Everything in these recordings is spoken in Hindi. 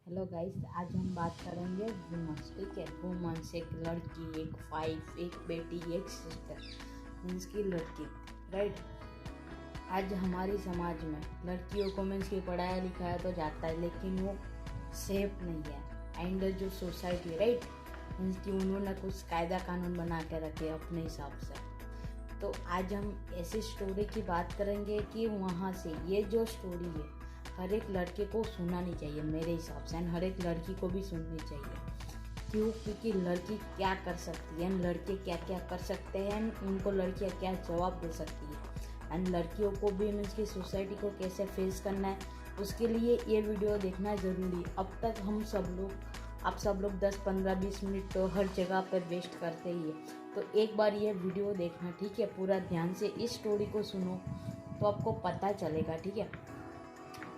हेलो गाइस, आज हम बात करेंगे वुमेन्स। ठीक है, वुमेन्स एक लड़की, एक वाइफ, एक बेटी, एक सिस्टर, मीन्स की लड़की। राइट। आज हमारी समाज में लड़कियों को मीन्स की पढ़ाया लिखाया तो जाता है, लेकिन वो सेफ नहीं है। एंड जो सोसाइटी, राइट, मीन्स की उन्होंने कुछ कायदा कानून बना के रखे अपने हिसाब से। तो आज हम ऐसी स्टोरी की बात करेंगे कि वहाँ से ये जो स्टोरी है हर एक लड़के को सुनानी चाहिए मेरे हिसाब से, एंड हर एक लड़की को भी सुननी चाहिए। क्यों? क्योंकि लड़की क्या कर सकती है, लड़के क्या क्या कर सकते हैं, उनको लड़कियां क्या जवाब दे सकती है, एंड लड़कियों को भी मीन्स की सोसाइटी को कैसे फेस करना है, उसके लिए ये वीडियो देखना ज़रूरी। अब तक आप सब लोग 10, 15, 20 मिनट तो हर जगह पर वेस्ट करते ही है। तो एक बार ये वीडियो देखना, ठीक है, पूरा ध्यान से इस स्टोरी को सुनो तो आपको पता चलेगा। ठीक है।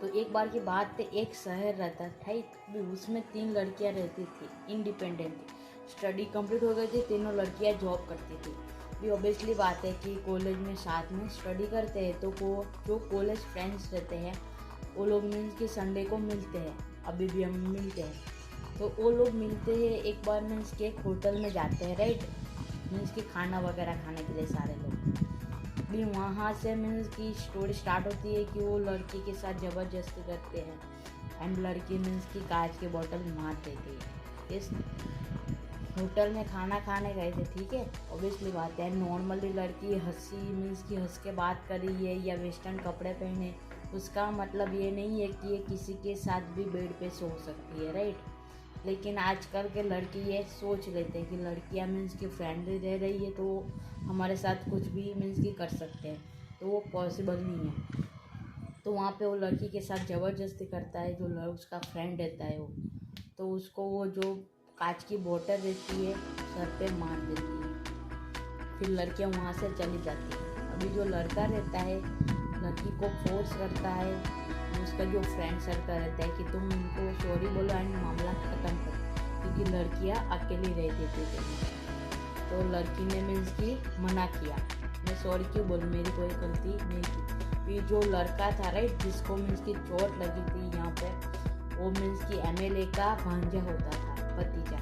तो एक बार की बात है, एक शहर रहता था, भी उसमें 3 लड़कियां रहती थी, इंडिपेंडेंट थी। स्टडी कंप्लीट हो गई थी, तीनों लड़कियां जॉब करती थी। भी ऑब्वियसली बात है कि कॉलेज में साथ में स्टडी करते हैं, तो वो जो कॉलेज फ्रेंड्स रहते हैं वो लोग मीन्स कि संडे को मिलते हैं। अभी भी हम मिलते हैं। तो वो लोग मिलते हैं एक बार, मीन्स कि एक होटल में जाते हैं, राइट, मीन्स कि खाना वगैरह खाने के लिए सारे लोग। भी वहाँ से मीन्स की स्टोरी स्टार्ट होती है कि वो लड़की के साथ ज़बरदस्ती करते हैं, एंड लड़की मीन्स की कांच की बोतल मार देती है। इस होटल में खाना खाने गए थे, ठीक है, ऑब्वियसली बात है, नॉर्मली लड़की हंसी मीन्स की हंस के बात कर रही है या वेस्टर्न कपड़े पहने, उसका मतलब ये नहीं है कि ये किसी के साथ भी बेड पे सो सकती है, राइट। लेकिन आजकल के लड़की ये सोच लेते हैं कि लड़कियां मीन्स की फ्रेंडली रह रही है तो हमारे साथ कुछ भी मीन्स की कर सकते हैं, तो वो पॉसिबल नहीं है। तो वहाँ पे वो लड़की के साथ ज़बरदस्ती करता है, जो उसका फ्रेंड रहता है वो, तो उसको वो जो कांच की बोतल रहती है सर पे मार देती है। फिर लड़कियाँ वहाँ से चली जाती है। अभी जो लड़का रहता है लड़की को फोर्स करता है, उसका जो फ्रेंड सर्कल रहता है कि तुम उनको सॉरी बोलो एंड मामला ख़त्म करो, क्योंकि लड़कियाँ अकेली रह देती थी। तो लड़की ने मीन्स की मना किया, मैं सॉरी क्यों बोलूँ, मेरी कोई गलती नहीं थी। फिर जो लड़का था, राइट, जिसको मीन्स की चोट लगी थी यहाँ पे, वो मीन्स की एमएलए का भांजा होता था, भतीजा।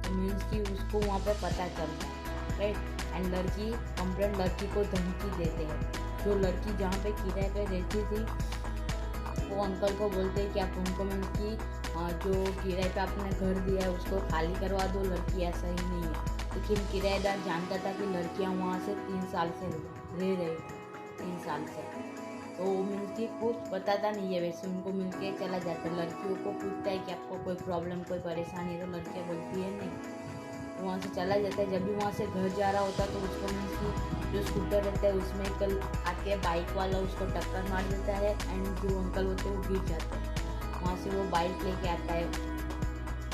तो मीन्स की उसको वहाँ पे पता चलता है, राइट, एंड लड़की कंप्लेंट, लड़की को धमकी देते हैं। जो लड़की जहाँ पे किराए पे रहती थी वो अंकल को बोलते हैं कि आप उनको मीन्स की जो किराए पे आपने घर दिया है उसको खाली करवा दो, लड़की ऐसा ही नहीं है। लेकिन किराएदार जानता था कि लड़कियां वहाँ से 3 साल से रह रही थी, 3 साल से। तो मीन्स की कुछ बताता नहीं है, वैसे उनको मिल के चला जाता है। लड़कियों को पूछता है कि आपको कोई प्रॉब्लम, कोई परेशानी है, तो लड़कियाँ बोलती है नहीं, तो वहाँ से चला जाता है। जब भी वहाँ से घर जा रहा होता है तो उसको मीन्स की जो स्कूटर रहता है उसमें कल आके बाइक वाला उसको टक्कर मार देता है, एंड जो अंकल होते हैं वो गिर जाते हैं। वहाँ से वो बाइक लेके आता है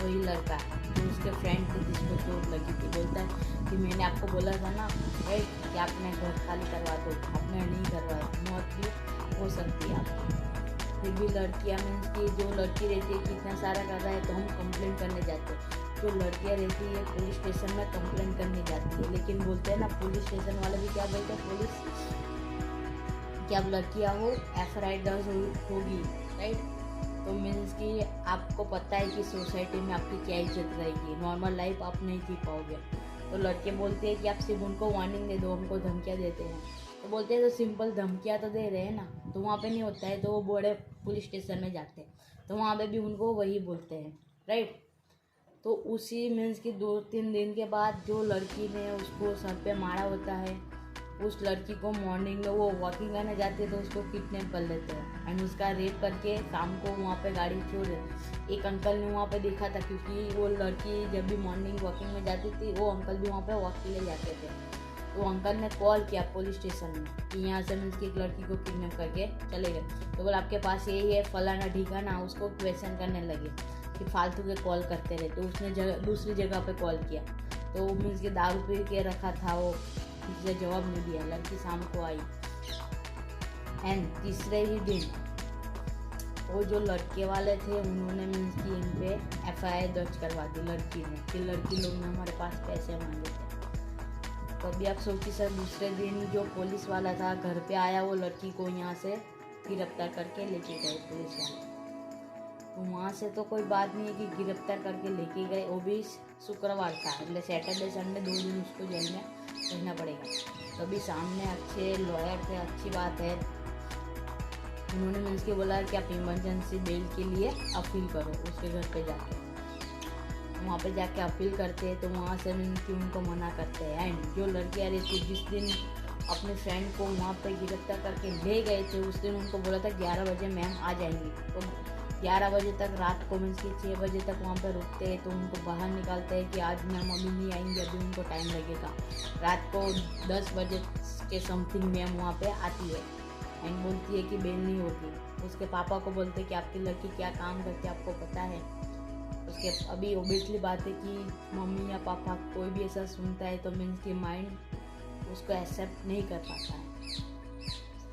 वही लड़का जो उसके फ्रेंड थे जिसको चोट लगी थी, बोलता है कि मैंने आपको बोला था ना, राइट, कि आपने घर खाली करवा दो, आपने नहीं करवाया, मौत भी हो सकती है आपकी। फिर भी लड़कियाँ मीन्स की जो लड़की रहती है कि इतना सारा कर रहा है तो हम कंप्लेंट करने जाते हैं। जो लड़कियाँ रहती है पुलिस स्टेशन में कंप्लेंट करने जाती है, लेकिन बोलते हैं ना पुलिस स्टेशन वाले भी क्या बोलते हैं, पुलिस कि अब लड़कियाँ हो FIR दर्ज होगी, राइट। तो मीन्स कि आपको पता है कि सोसाइटी में आपकी क्या इज्जत रहेगी, नॉर्मल लाइफ आप नहीं जी पाओगे। तो लड़के बोलते हैं कि आप सिर्फ उनको वार्निंग दे दो, हमको धमकियाँ देते हैं। तो बोलते हैं तो सिंपल धमकियाँ तो दे रहे हैं ना, तो वहाँ पे नहीं होता है, तो वो बड़े पुलिस स्टेशन में जाते हैं, तो वहाँ पे भी उनको वही बोलते हैं, राइट। तो उसी मीन्स कि 2-3 दिन के बाद जो लड़की ने उसको सर पे मारा होता है, उस लड़की को मॉर्निंग में वो वॉकिंग करने जाती है तो उसको किडनैप कर लेते हैं, एंड उसका रेप करके शाम को वहाँ पे गाड़ी छोड़ देते। एक अंकल ने वहाँ पे देखा था, क्योंकि वो लड़की जब भी मॉर्निंग वॉकिंग में जाती थी वो अंकल भी वहाँ पे वॉक के लिए जाते थे। तो अंकल ने कॉल किया पुलिस स्टेशन में कि यहाँ से मीन्स की एक लड़की को किडनैप करके चले गए। तो बोला आपके पास यही है फलाना ठिकाना, उसको क्वेश्चन करने लगे कि फालतू के कॉल करते रहे। तो उसने दूसरी जगह पे कॉल किया, तो मीन्स कि दारू पी के रखा था वो, किसी से जवाब नहीं दिया। लड़की शाम को आई, एंड तीसरे ही दिन वो जो लड़के वाले थे उन्होंने मीन्स की इन पे FIR दर्ज करवा दी लड़की ने कि लड़की लोग ने हमारे पास पैसे मांगे थे। तो अभी आप सोचिए सर, दूसरे दिन जो पुलिस वाला था घर पे आया, वो लड़की को यहाँ से गिरफ्तार करके लेके गए पुलिस वाले। तो वहाँ से तो कोई बात नहीं है कि गिरफ्तार करके लेके गए, वो भी शुक्रवार था, मतलब सैटरडे संडे 2 दिन उसको जेल में रहना पड़ेगा। तो अभी सामने अच्छे लॉयर थे, अच्छी बात है, उन्होंने मीन्स के बोला कि आप इमरजेंसी बेल के लिए अपील करो उसके घर पे जाके। वहाँ पे जाके अपील करते हैं तो वहाँ से मीन्स कि उनको मना करते हैं। एंड जो लड़की आ रही थी, जिस दिन अपने फ्रेंड को वहाँ पे गिरफ्तार करके ले गए थे, उस दिन उनको बोला था 11 बजे मैम आ जाएंगी। तो 11 बजे तक रात को मीन्स कि 6 बजे तक वहाँ पे रुकते हैं, तो उनको बाहर निकालते हैं कि आज मैम अभी नहीं आएंगी, अभी उनको टाइम लगेगा। रात को 10 बजे के समथिंग मैम वहाँ पे आती है एंड बोलती है कि बेल नहीं होगी। उसके पापा को बोलते कि आपकी लड़की क्या काम करती है आपको पता है। उसके अभी ओबियसली बात है कि मम्मी या पापा कोई भी ऐसा सुनता है तो मीन्स कि माइंड उसको एक्सेप्ट नहीं कर पाता है।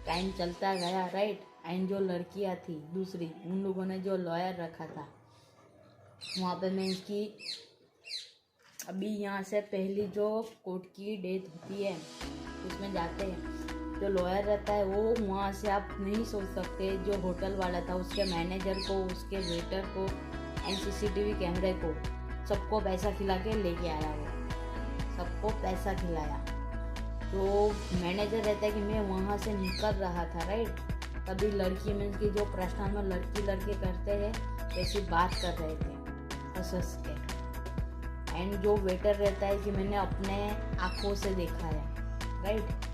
टाइम चलता गया, राइट। एंड जो लड़कियाँ थी दूसरी, उन लोगों ने जो लॉयर रखा था वहाँ पे मीन्स कि अभी यहाँ से पहली जो कोर्ट की डेट होती है उसमें जाते हैं, जो लॉयर रहता है वो वहाँ से आप नहीं सोच सकते, जो होटल वाला था उसके मैनेजर को, उसके वेटर को एंड CCTV कैमरे को सबको पैसा खिला के लेके आया। वो सबको पैसा खिलाया। तो मैनेजर रहता है कि मैं वहाँ से निकल रहा था, राइट, तभी लड़की मीन्स की जो प्रश्न में लड़की लड़के करते हैं वैसी बात कर रहे थे हंस हंस के। एंड जो वेटर रहता है कि मैंने अपने आँखों से देखा है, राइट।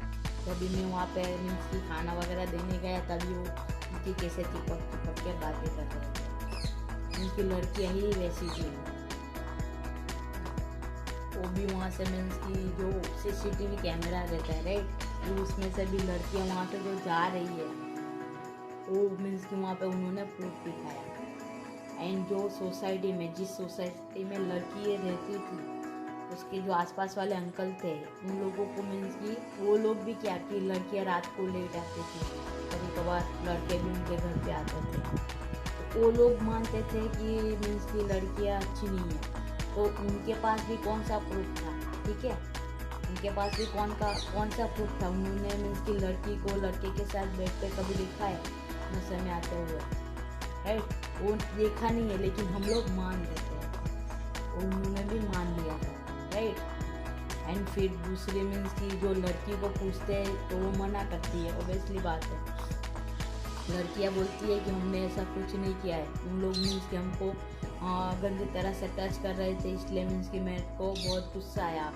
तभी मैं वहाँ पे मीन्स की खाना वगैरह देने गया, तभी वो उनकी कैसे चिपक के बातें कर रहे थे। उनकी लड़कियाँ ही वैसी थी। वो भी वहाँ से मीन्स की जो CCTV कैमरा रहता है, राइट, तो उसमें से भी लड़कियाँ वहाँ पे जो जा रही है वो मीन्स कि वहाँ पे उन्होंने प्रूफ दिखाया। एंड जो सोसाइटी में, जिस सोसाइटी में लड़की रहती थी, उसके जो आसपास वाले अंकल थे, उन लोगों को मीन्स कि वो लोग भी क्या कि लड़कियाँ रात को लेट आती थी, कभी कभार लड़के भी उनके घर पे आते थे, तो वो लोग मानते थे कि मीन्स की लड़कियाँ अच्छी नहीं है। तो उनके पास भी कौन सा प्रूफ था, ठीक है, उनके पास भी कौन सा प्रूफ था। उन्होंने मीन्स की लड़की को लड़के के साथ बेड पे कभी देखा है नशे में आते हुए, राइट, वो देखा नहीं है, लेकिन हम लोग मान लेते हैं, उन्होंने भी मान लिया था, राइट। एंड फिर दूसरी मीन्स की जो लड़की को पूछते हैं तो वो मना करती है, ऑब्वियसली बात है। लड़कियाँ बोलती है कि हमने ऐसा कुछ नहीं किया है, उन लोग मीन्स कि हमको गंदी तरह से टच कर रहे थे, इसलिए मीन्स कि मेरे को बहुत गुस्सा आया।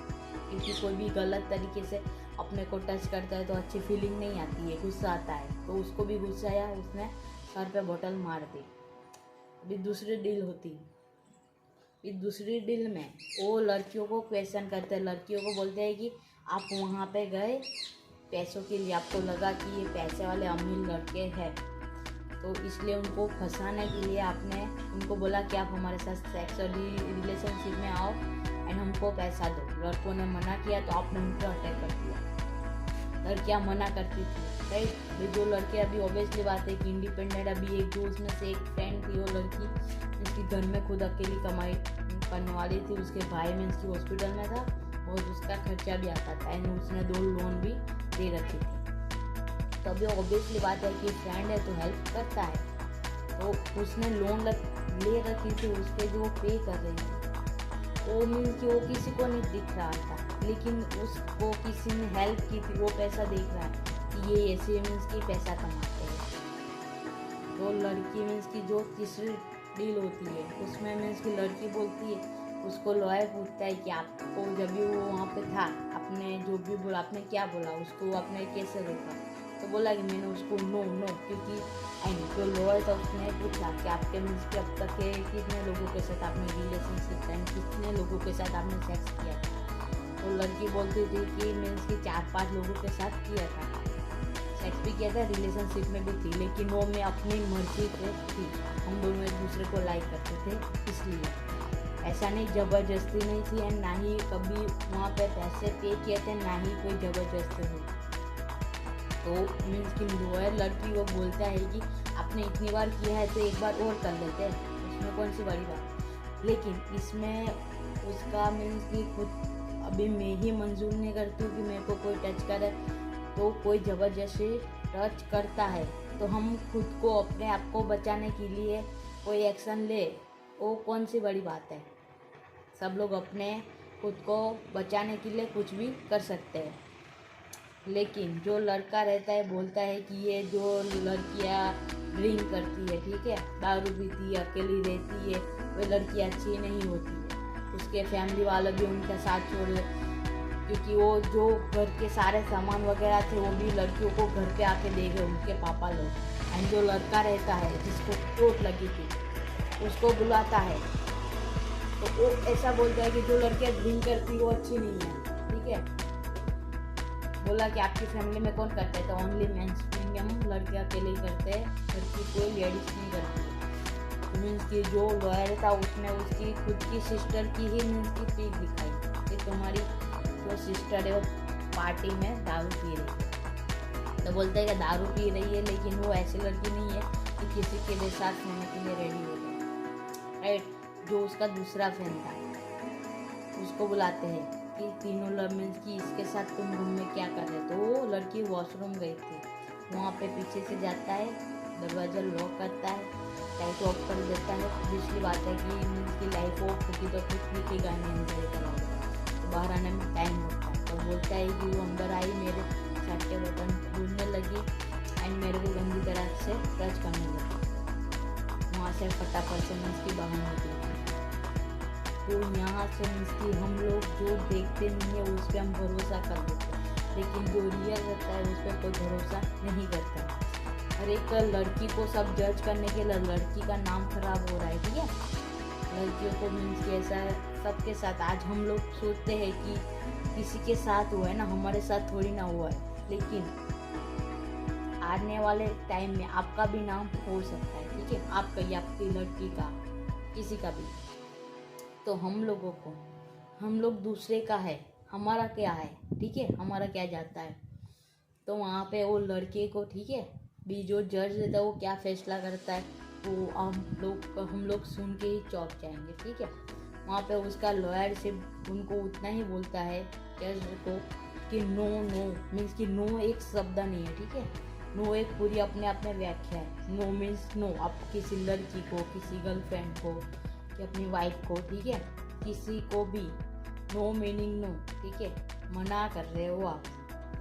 क्योंकि कोई भी गलत तरीके से अपने को टच करता है तो अच्छी फीलिंग नहीं आती है, गुस्सा आता है। तो उसको भी गुस्सा आया, उसने सर पे बोतल मार दी। अभी दूसरी डील होती, इस दूसरी डील में वो लड़कियों को क्वेश्चन करते हैं, लड़कियों को बोलते हैं कि आप वहाँ पे गए पैसों के लिए, आपको लगा कि ये पैसे वाले अमीर लड़के हैं, तो इसलिए उनको फंसाने के लिए आपने उनको बोला कि आप हमारे साथ सेक्सुअली रिलेशनशिप में आओ एंड हमको पैसा दो। लड़कों ने मना किया तो आपने उनको अटैक कर दिया। लड़कियाँ मना करती थी, राइट। जो लड़के अभी ऑब्वियसली बात है कि इंडिपेंडेंट, अभी एक जो उसमें से एक फ्रेंड थी, वो लड़की जिसकी घर में खुद अकेली कमाई करने वाली थी, उसके भाई में इसकी हॉस्पिटल में था और उसका खर्चा भी आता था एंड उसने 2 लोन भी दे रखी थी। तो अभी ऑब्वियसली बात है कि फ्रेंड है तो हेल्प करता है, तो उसने लोन ले रखी थी, उस पर जो पे कर रही थी वो मीन्स कि वो किसी को नहीं दिख रहा था, लेकिन उसको किसी ने हेल्प की थी, वो पैसा देख रहा है कि ये ऐसे मीन्स कि पैसा कमाते हैं। तो लड़की मीन्स की जो तीसरी डील होती है उसमें मीन्स की लड़की बोलती है, उसको लॉयर पूछता है कि आपको जब भी वो वहाँ पे था, आपने जो भी बोला, आपने क्या बोला, उसको आपने कैसे रोका। तो बोला कि मैंने उसको नो क्योंकि एंड जो लॉयर था उसने पूछा कि आपके मीन्स कि अब तक के कितने लोगों के साथ आपने रिलेशनशिप एंड कितने लोगों के साथ आपने सेक्स किया था। तो लड़की बोलती थी कि मीन्स कि 4-5 लोगों के साथ किया था, सेक्स भी किया था, रिलेशनशिप में भी थी, लेकिन वो मैं अपनी मर्जी पे थी, हम दोनों एक दूसरे को लाइक करते थे, इसलिए ऐसा नहीं, ज़बरदस्ती नहीं थी एंड ना ही कभी वहाँ पे पैसे पे किए थे, ना ही कोई ज़बरदस्ती हुई। तो मीन्स कि लॉयर लड़की को बोलता है कि आपने इतनी बार किया है तो एक बार और कर लेते हैं, उसमें कौन सी बड़ी बात। लेकिन इसमें उसका मीन्स कि खुद अभी मैं ही मंजूर नहीं करती हूँ कि मेरे को कोई टच करे, तो कोई ज़बरदस्ती टच करता है तो हम खुद को अपने आप को बचाने के लिए कोई एक्शन ले, वो कौन सी बड़ी बात है। सब लोग अपने खुद को बचाने के लिए कुछ भी कर सकते हैं। लेकिन जो लड़का रहता है बोलता है कि ये जो लड़कियां ड्रिंक करती है, ठीक है, दारू पीती है, अकेली रहती है, वो लड़की अच्छी नहीं होती है। उसके फैमिली वाले भी उनका साथ छोड़े, क्योंकि वो जो घर के सारे सामान वगैरह थे वो भी लड़कियों को घर पे आके दे गए उनके पापा लोग। एंड जो लड़का रहता है जिसको चोट लगी थी उसको बुलाता है, तो वो ऐसा बोलता है कि जो लड़कियां ड्रिंक करती वो अच्छी नहीं है, ठीक है। बोला कि आपकी फैमिली में कौन करता है, तो ओनली मेंस ड्रिंक हम लड़के अकेले ही करते हैं, लड़की कोई लेडीज नहीं करती है। मीन्स की जो लॉयर था उसने उसकी खुद की सिस्टर की ही मीन्स की पीक दिखाई कि तुम्हारी जो सिस्टर है वो पार्टी में दारू पी रही है। तो बोलते हैं कि दारू पी रही है, लेकिन वो ऐसी लड़की नहीं है कि किसी के लिए साथ होने के लिए रेडी हो गई, राइट। जो उसका दूसरा फ्रेंड था उसको बुलाते हैं कि तीनों लव मीन्स की इसके साथ तुम रूम में क्या कर रहे। तो वो लड़की वॉशरूम गई थी, वहाँ पे पीछे से जाता है, दरवाज़ा लॉक करता है, लाइट ऑफ कर देता है। दूसरी बात है कि मीन्स की लाइफ ऑफ होती तो कितनी की गाने एंजॉय करा, तो बाहर आने में टाइम लगता है। तो बोलता है कि वो अंदर आई, मेरे शर्ट के बटन ढूंढने लगी एंड मेरे को गंदी तरह से टच करने लगी। वहाँ से फटाफट से मीन्स की बाहर निकली। तो यहाँ से मीन्स की हम लोग जो देखते नहीं है उस पर हम भरोसा कर लेते हैं, लेकिन जो रियल रहता है उस पर कोई भरोसा नहीं करता है। और एक लड़की को सब जज करने के लिए लड़की का नाम खराब हो रहा है, ठीक है। लड़कियों को मीन्स की ऐसा सबके साथ, आज हम लोग सोचते हैं कि किसी के साथ हुआ है ना, हमारे साथ थोड़ी ना हुआ है, लेकिन आने वाले टाइम में आपका भी नाम हो सकता है, ठीक है, आपका या आपकी लड़की का, किसी का भी। तो हम लोगों को, हम लोग दूसरे का है, हमारा क्या है, ठीक है, हमारा क्या जाता है। तो वहाँ पे वो लड़के को, ठीक है, भी जो जज देता है वो क्या फैसला करता है वो हम लोग सुन के ही चौंक जाएंगे, ठीक है। वहाँ पे उसका लॉयर सिर्फ उनको उतना ही बोलता है जज को कि नो नो मीन्स कि नो एक शब्द नहीं है, ठीक है। नो एक पूरी अपने आप में व्याख्या है। नो मीन्स नो, आप किसी लड़की को, किसी गर्लफ्रेंड को, कि अपनी वाइफ को, ठीक है, किसी को भी नो मीनिंग नो, ठीक है, मना कर रहे हो आप,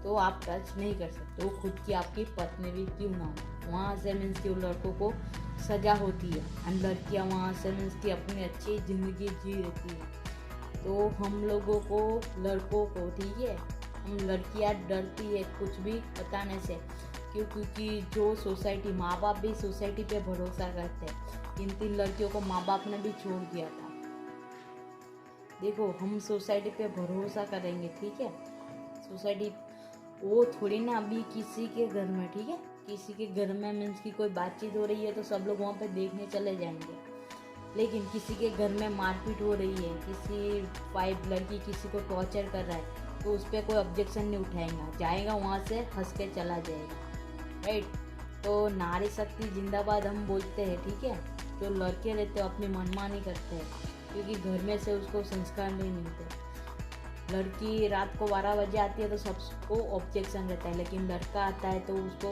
तो आप टच नहीं कर सकते। वो खुद की आपकी पत्नी भी क्यों ना हो। वहाँ से मीन्स की लड़कों को सजा होती है एंड लड़कियाँ वहाँ से मीन्स की अपनी अच्छी ज़िंदगी जी रहती है। तो हम लोगों को, लड़कों को, ठीक है, हम लड़कियाँ डरती है कुछ भी बताने से, क्योंकि जो सोसाइटी, माँ बाप भी सोसाइटी पे भरोसा करते हैं। इन 3 लड़कियों को माँ बाप ने भी छोड़ दिया था। देखो, हम सोसाइटी पे भरोसा करेंगे, ठीक है, सोसाइटी वो थोड़ी ना अभी किसी के घर में, ठीक है, किसी के घर में मीन्स की कोई बातचीत हो रही है तो सब लोग वहाँ पे देखने चले जाएंगे। लेकिन किसी के घर में मारपीट हो रही है, किसी वाइफ लड़की किसी को टॉर्चर कर रहा है, तो उस पर कोई ऑब्जेक्शन नहीं उठाएगा, जाएगा वहाँ से हंस के चला जाएगा, राइट। तो नारी शक्ति जिंदाबाद हम बोलते हैं, ठीक है। जो लड़के रहते हैं अपनी मनमानी करते हैं, क्योंकि घर में से उसको संस्कार नहीं मिलते। लड़की रात को 12 बजे आती है तो सबको ऑब्जेक्शन रहता है, लेकिन लड़का आता है तो उसको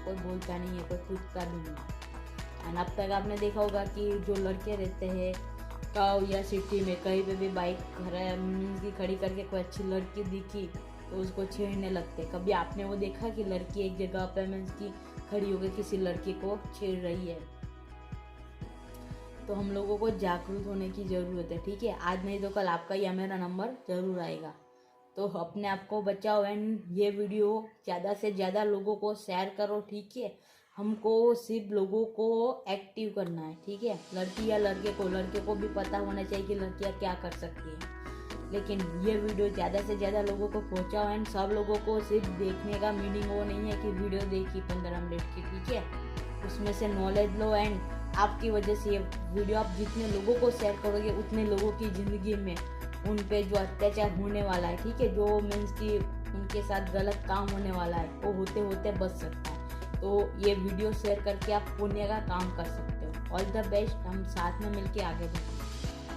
कोई बोलता नहीं है, कोई पूछता भी नहीं। एंड अब तक आपने देखा होगा कि जो लड़के रहते हैं गाँव या सिटी में, कहीं पे भी बाइक मीन्स की खड़ी करके कोई अच्छी लड़की दिखी तो उसको छेड़ने लगते। कभी आपने वो देखा कि लड़की एक जगह पे मीन्स की खड़ी होकर किसी लड़की को छेड़ रही है? तो हम लोगों को जागरूक होने की ज़रूरत है, ठीक है। आज नहीं तो कल आपका या मेरा नंबर ज़रूर आएगा। तो अपने आप को बचाओ एंड ये वीडियो ज़्यादा से ज़्यादा लोगों को शेयर करो, ठीक है। हमको सिर्फ लोगों को एक्टिव करना है, ठीक है। लड़की या लड़के को भी पता होना चाहिए कि लड़कियाँ क्या कर सकती हैं। लेकिन ये वीडियो ज़्यादा से ज़्यादा लोगों को पहुँचाओ एंड सब लोगों को सिर्फ देखने का मीनिंग वो नहीं है कि वीडियो देखी 15 मिनट की, ठीक है। उसमें से नॉलेज लो एंड आपकी वजह से ये वीडियो आप जितने लोगों को शेयर करोगे उतने लोगों की ज़िंदगी में उन पे जो अत्याचार होने वाला है, ठीक है, जो मीन्स कि उनके साथ गलत काम होने वाला है वो होते होते बच सकता है। तो ये वीडियो शेयर करके आप पुण्य का काम कर सकते हो। ऑल द बेस्ट, हम साथ में मिलके आगे बढ़ेंगे।